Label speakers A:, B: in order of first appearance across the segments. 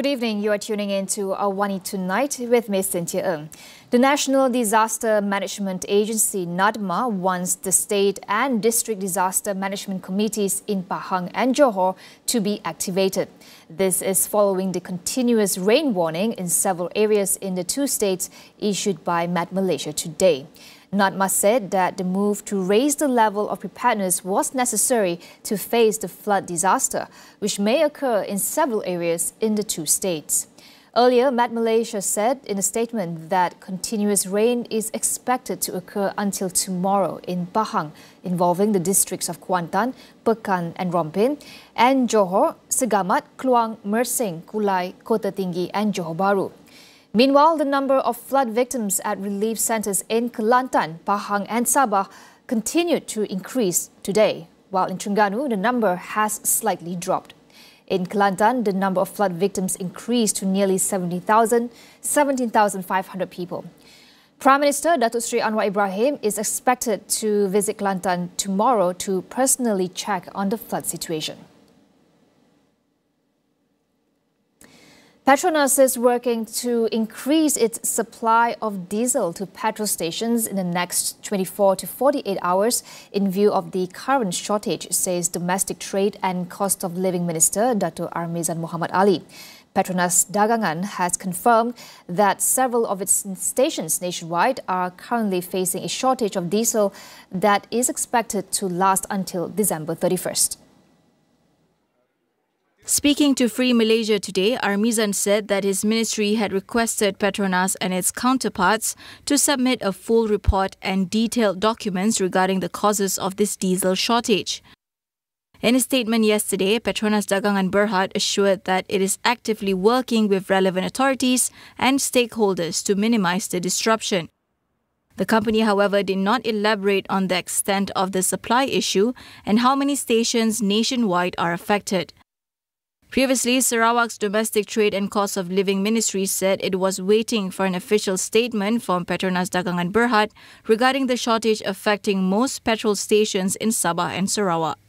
A: Good evening. You are tuning in to AWANI Tonight with Ms. Cynthia Ng. The National Disaster Management Agency, NADMA, wants the state and district disaster management committees in Pahang and Johor to be activated. This is following the continuous rain warning in several areas in the two states issued by Met Malaysia today. NADMA said that the move to raise the level of preparedness was necessary to face the flood disaster, which may occur in several areas in the two states. Earlier, Met Malaysia said in a statement that continuous rain is expected to occur until tomorrow in Pahang, involving the districts of Kelantan, Pekan and Rompin, and Johor, Segamat, Kluang, Mersing, Kulai, Kota Tinggi and Johor Bahru. Meanwhile, the number of flood victims at relief centres in Kelantan, Pahang and Sabah continued to increase today, while in Terengganu, the number has slightly dropped. In Kelantan, the number of flood victims increased to nearly 17,500 people. Prime Minister Datuk Seri Anwar Ibrahim is expected to visit Kelantan tomorrow to personally check on the flood situation. Petronas is working to increase its supply of diesel to petrol stations in the next 24 to 48 hours in view of the current shortage, says Domestic Trade and Cost of Living Minister Dato' Armizan Muhammad Ali. Petronas Dagangan has confirmed that several of its stations nationwide are currently facing a shortage of diesel that is expected to last until December 31st.
B: Speaking to Free Malaysia today, Armizan said that his ministry had requested Petronas and its counterparts to submit a full report and detailed documents regarding the causes of this diesel shortage. In a statement yesterday, Petronas Dagangan Berhad assured that it is actively working with relevant authorities and stakeholders to minimize the disruption. The company, however, did not elaborate on the extent of the supply issue and how many stations nationwide are affected. Previously, Sarawak's Domestic Trade and Cost of Living Ministry said it was waiting for an official statement from Petronas Dagangan Berhad regarding the shortage affecting most petrol stations in Sabah and Sarawak.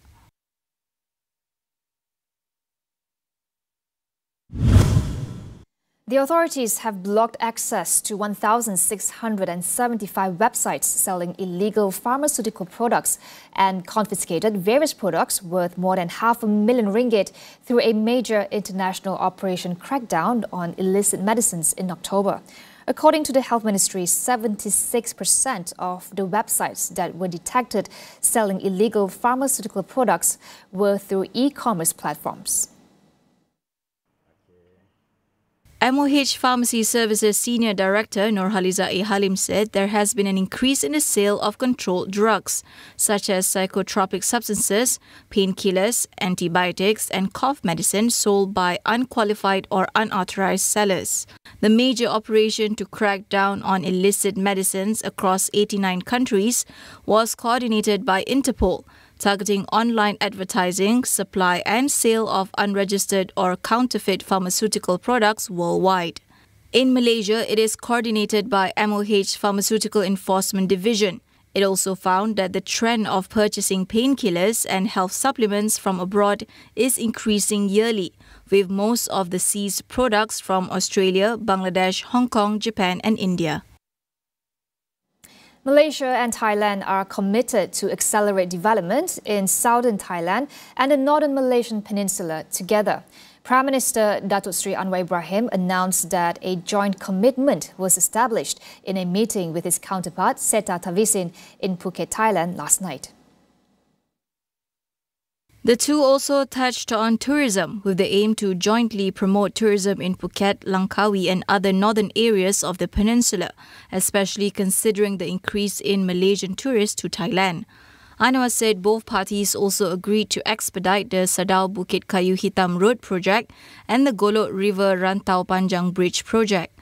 A: The authorities have blocked access to 1,675 websites selling illegal pharmaceutical products and confiscated various products worth more than $500,000 ringgit through a major international operation crackdown on illicit medicines in October. According to the Health Ministry, 76% of the websites that were detected selling illegal pharmaceutical products were through e-commerce platforms.
B: MOH Pharmacy Services Senior Director Nurhaliza A. Halim said there has been an increase in the sale of controlled drugs, such as psychotropic substances, painkillers, antibiotics and cough medicine sold by unqualified or unauthorized sellers. The major operation to crack down on illicit medicines across 89 countries was coordinated by Interpol, targeting online advertising, supply and sale of unregistered or counterfeit pharmaceutical products worldwide. In Malaysia, it is coordinated by MOH Pharmaceutical Enforcement Division. It also found that the trend of purchasing painkillers and health supplements from abroad is increasing yearly, with most of the seized products from Australia, Bangladesh, Hong Kong, Japan and India.
A: Malaysia and Thailand are committed to accelerate development in southern Thailand and the northern Malaysian peninsula together. Prime Minister Datuk Seri Anwar Ibrahim announced that a joint commitment was established in a meeting with his counterpart Seta Tavisin in Phuket, Thailand last night.
B: The two also touched on tourism, with the aim to jointly promote tourism in Phuket, Langkawi and other northern areas of the peninsula, especially considering the increase in Malaysian tourists to Thailand. Anwar said both parties also agreed to expedite the Sadao Bukit Kayu Hitam Road project and the Golok River Rantau Panjang Bridge project.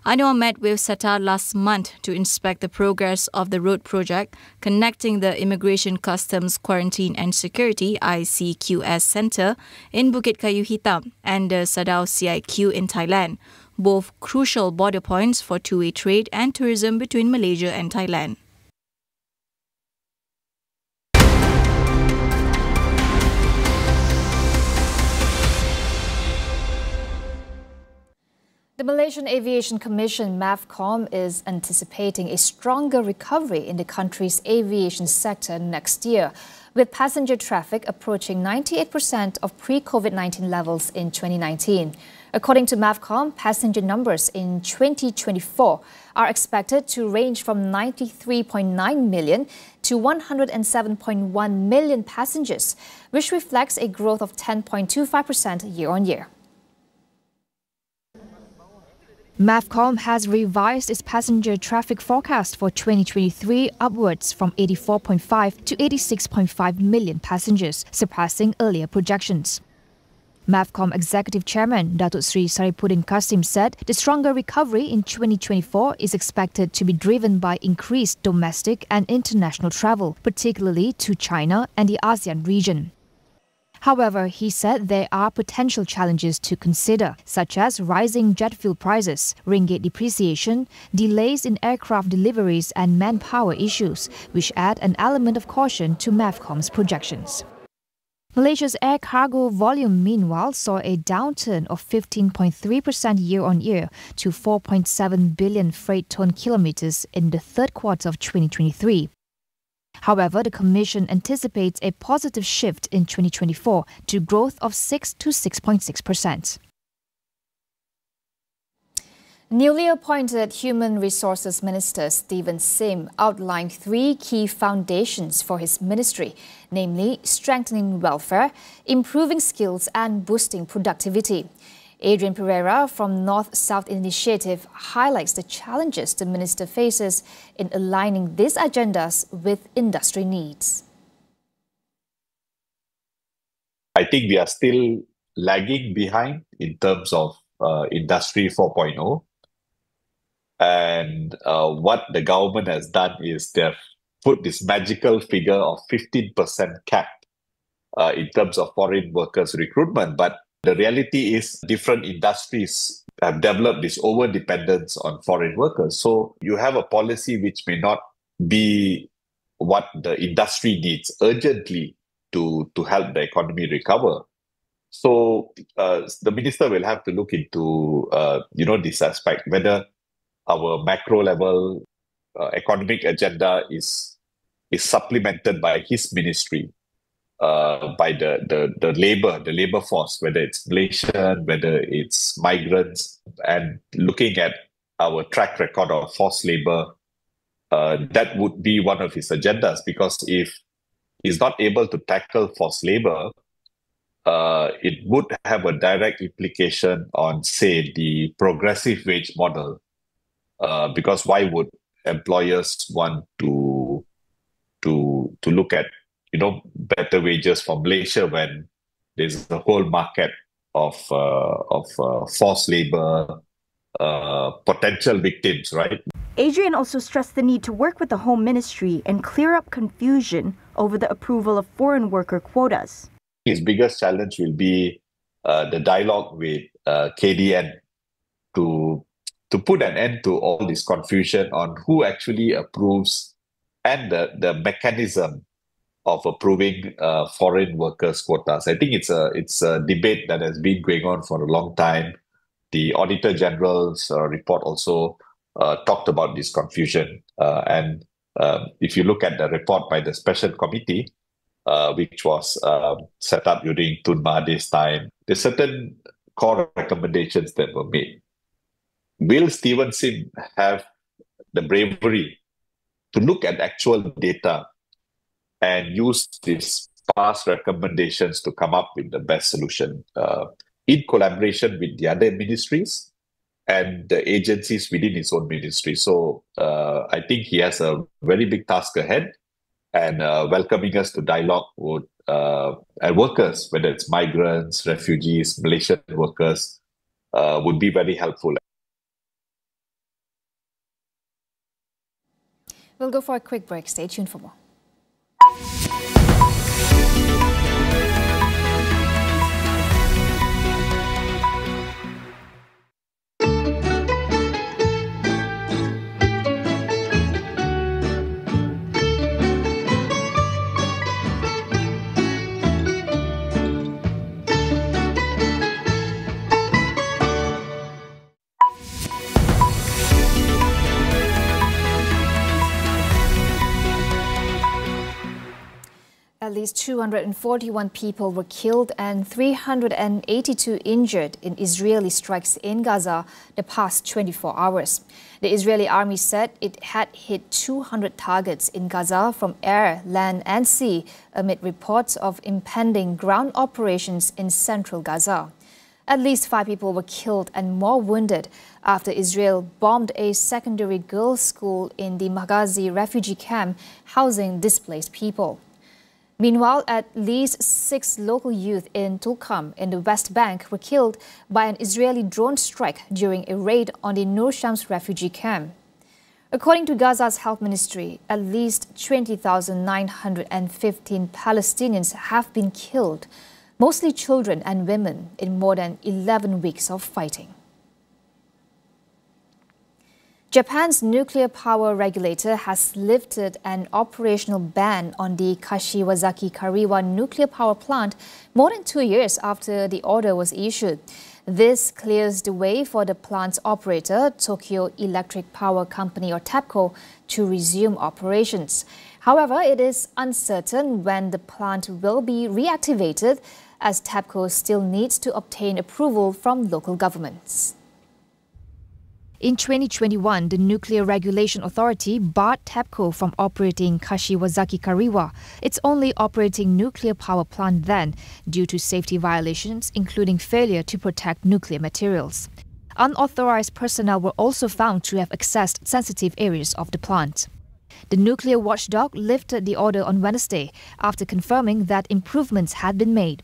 B: Anwar met with Seta last month to inspect the progress of the road project connecting the Immigration Customs Quarantine and Security ICQS Centre in Bukit Kayu Hitam and the Sadao CIQ in Thailand, both crucial border points for two-way trade and tourism between Malaysia and Thailand.
A: The Malaysian Aviation Commission, MAVCOM, is anticipating a stronger recovery in the country's aviation sector next year, with passenger traffic approaching 98% of pre-COVID-19 levels in 2019. According to MAVCOM, passenger numbers in 2024 are expected to range from 93.9 million to 107.1 million passengers, which reflects a growth of 10.25% year-on-year. MAVCOM has revised its passenger traffic forecast for 2023 upwards from 84.5 to 86.5 million passengers, surpassing earlier projections. MAVCOM Executive Chairman Datuk Sri Saripudin Kasim said the stronger recovery in 2024 is expected to be driven by increased domestic and international travel, particularly to China and the ASEAN region. However, he said there are potential challenges to consider, such as rising jet fuel prices, ringgit depreciation, delays in aircraft deliveries and manpower issues, which add an element of caution to MAVCOM's projections. Malaysia's air cargo volume, meanwhile, saw a downturn of 15.3% year-on-year to 4.7 billion freight ton kilometers in the third quarter of 2023. However, the Commission anticipates a positive shift in 2024 to growth of 6 to 6.6%. Newly appointed Human Resources Minister Stephen Sim outlined 3 key foundations for his ministry, namely strengthening welfare, improving skills and boosting productivity. Adrian Pereira from North-South Initiative highlights the challenges the minister faces in aligning these agendas with industry needs.
C: I think we are still lagging behind in terms of Industry 4.0. And what the government has done is they've put this magical figure of 15% cap in terms of foreign workers recruitment. But the reality is different industries have developed this over-dependence on foreign workers. So you have a policy which may not be what the industry needs urgently to help the economy recover. So the minister will have to look into this aspect, whether our macro level economic agenda is supplemented by his ministry. By the labor force, whether it's Malaysian, whether it's migrants, and looking at our track record of forced labor, that would be one of his agendas. Because if he's not able to tackle forced labor, it would have a direct implication on, say, the progressive wage model. Because why would employers want to look at better wages for Malaysia when there's a whole market of forced labor potential victims, right?
D: Adrian also stressed the need to work with the Home Ministry and clear up confusion over the approval of foreign worker quotas.
C: His biggest challenge will be the dialogue with KDN to put an end to all this confusion on who actually approves and the mechanism of approving foreign workers quotas. I think it's a debate that has been going on for a long time. The Auditor General's report also talked about this confusion. And if you look at the report by the Special Committee, which was set up during Tun Mahathir's time, there's certain core recommendations that were made. Will Stephen Sim have the bravery to look at actual data and use these past recommendations to come up with the best solution in collaboration with the other ministries and the agencies within his own ministry? So I think he has a very big task ahead, and welcoming us to dialogue with and workers, whether it's migrants, refugees, Malaysian workers, would be very helpful.
A: We'll go for a quick break. Stay tuned for more. At least 241 people were killed and 382 injured in Israeli strikes in Gaza the past 24 hours. The Israeli army said it had hit 200 targets in Gaza from air, land and sea amid reports of impending ground operations in central Gaza. At least 5 people were killed and more wounded after Israel bombed a secondary girls' school in the Maghazi refugee camp housing displaced people. Meanwhile, at least 6 local youth in Tulkarm in the West Bank were killed by an Israeli drone strike during a raid on the Nur Shams refugee camp. According to Gaza's health ministry, at least 20,915 Palestinians have been killed, mostly children and women, in more than 11 weeks of fighting. Japan's nuclear power regulator has lifted an operational ban on the Kashiwazaki Kariwa nuclear power plant more than 2 years after the order was issued. This clears the way for the plant's operator, Tokyo Electric Power Company or TEPCO, to resume operations. However, it is uncertain when the plant will be reactivated, as TEPCO still needs to obtain approval from local governments. In 2021, the Nuclear Regulation Authority barred TEPCO from operating Kashiwazaki Kariwa, its only operating nuclear power plant then, due to safety violations, including failure to protect nuclear materials. Unauthorized personnel were also found to have accessed sensitive areas of the plant. The nuclear watchdog lifted the order on Wednesday after confirming that improvements had been made.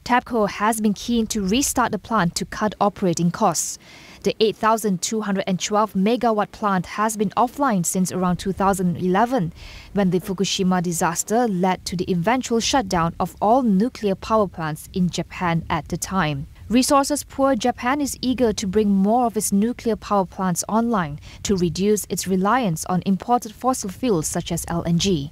A: TEPCO has been keen to restart the plant to cut operating costs. The 8,212 megawatt plant has been offline since around 2011, when the Fukushima disaster led to the eventual shutdown of all nuclear power plants in Japan at the time. Resources-poor Japan is eager to bring more of its nuclear power plants online to reduce its reliance on imported fossil fuels such as LNG.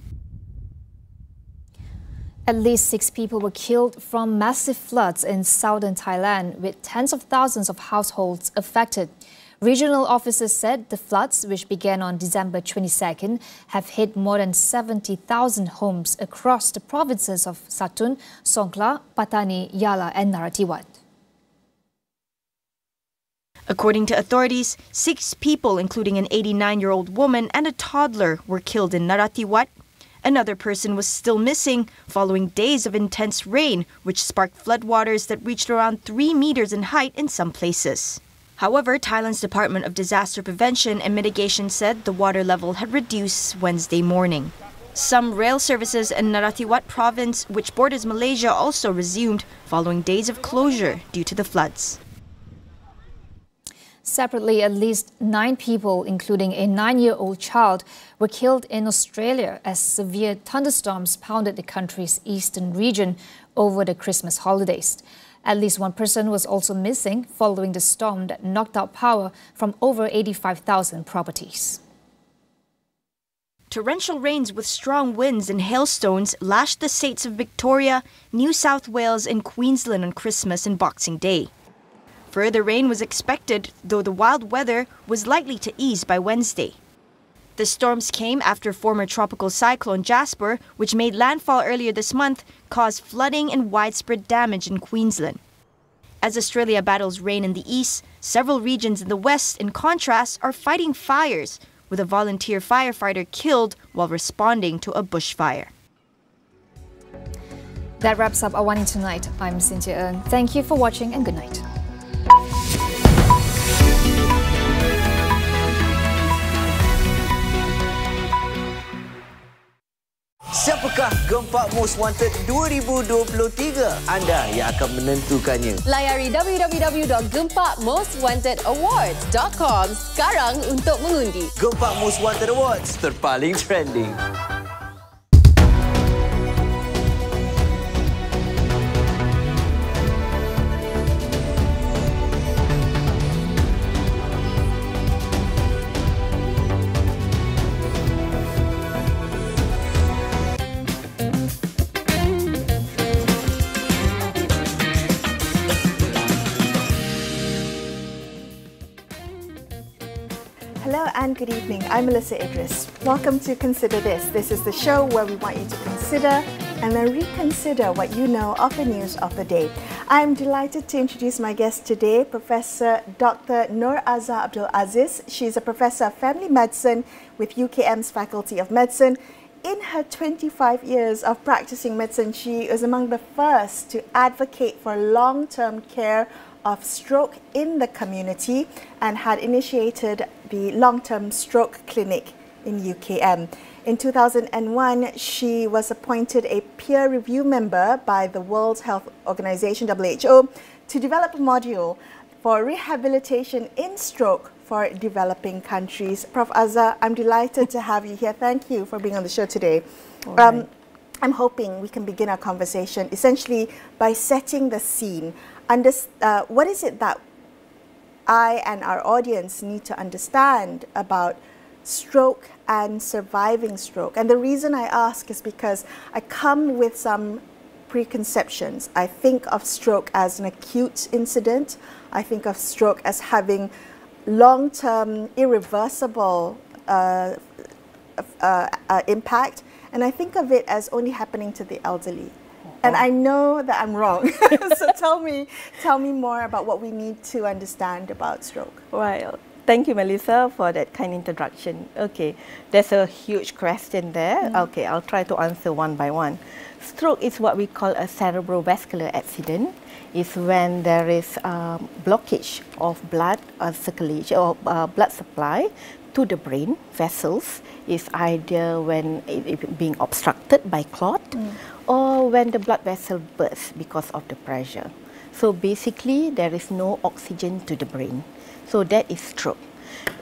A: At least 6 people were killed from massive floods in southern Thailand, with tens of thousands of households affected. Regional officers said the floods, which began on December 22nd, have hit more than 70,000 homes across the provinces of Satun, Songkhla, Pattani, Yala and Narathiwat.
D: According to authorities, 6 people, including an 89-year-old woman and a toddler, were killed in Narathiwat. Another person was still missing following days of intense rain, which sparked floodwaters that reached around 3 meters in height in some places. However, Thailand's Department of Disaster Prevention and Mitigation said the water level had reduced Wednesday morning. Some rail services in Narathiwat province, which borders Malaysia, also resumed following days of closure due to the floods.
A: Separately, at least 9 people, including a 9-year-old child, were killed in Australia as severe thunderstorms pounded the country's eastern region over the Christmas holidays. At least 1 person was also missing following the storm that knocked out power from over 85,000 properties.
D: Torrential rains with strong winds and hailstones lashed the states of Victoria, New South Wales and Queensland on Christmas and Boxing Day. Further rain was expected, though the wild weather was likely to ease by Wednesday. The storms came after former tropical cyclone Jasper, which made landfall earlier this month, caused flooding and widespread damage in Queensland. As Australia battles rain in the east, several regions in the west, in contrast, are fighting fires, with a volunteer firefighter killed while responding to a bushfire.
A: That wraps up AWANI Tonight. I'm Cynthia Ng. Thank you for watching and good night.
E: Siapakah Gempak Most Wanted 2023? Anda yang akan menentukannya.
F: Layari www.gempakmostwantedawards.com sekarang untuk mengundi.
E: Gempak Most Wanted Awards terpaling trending.
G: Hello and good evening. I'm Melissa Idris. Welcome to Consider This. This is the show where we want you to consider and then reconsider what you know of the news of the day. I'm delighted to introduce my guest today, Professor Dr. Nur Azhar Abdul Aziz. She's a Professor of Family Medicine with UKM's Faculty of Medicine. In her 25 years of practicing medicine, she is among the first to advocate for long-term care of stroke in the community and had initiated the long-term stroke clinic in UKM. In 2001, she was appointed a peer review member by the World Health Organization, WHO, to develop a module for rehabilitation in stroke for developing countries. Prof. Azhar, I'm delighted to have you here. Thank you for being on the show today. I'm hoping we can begin our conversation essentially by setting the scene. What is it that I and our audience need to understand about stroke and surviving stroke? And the reason I ask is because I come with some preconceptions. I think of stroke as an acute incident. I think of stroke as having long-term, irreversible impact. And I think of it as only happening to the elderly. And I know that I'm wrong. So tell me more about what we need to understand about stroke.
H: Well, thank you, Melissa, for that kind introduction. Okay, there's a huge question there. Okay, I'll try to answer one by one. Stroke is what we call a cerebrovascular accident. It's when there is blockage of blood circulation or blood supply to the brain vessels. Is either when it being obstructed by clot or when the blood vessel bursts because of the pressure. So basically, there is no oxygen to the brain. So that is stroke.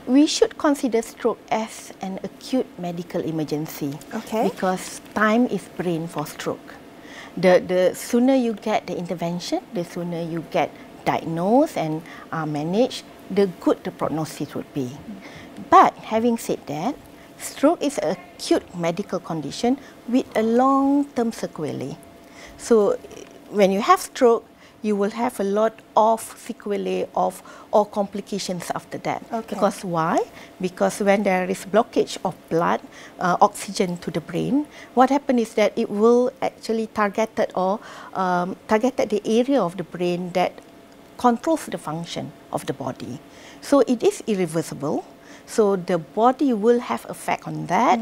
H: We should consider stroke as an acute medical emergency, because time is brain for stroke. The sooner you get the intervention, the sooner you get diagnosed and managed, the good the prognosis would be. But having said that, stroke is an acute medical condition with a long-term sequelae. So when you have stroke, you will have a lot of sequelae or complications after that. Because why? Because when there is blockage of blood, oxygen to the brain, what happens is that it will actually target the area of the brain that controls the function of the body. So it is irreversible. So the body will have effect on that.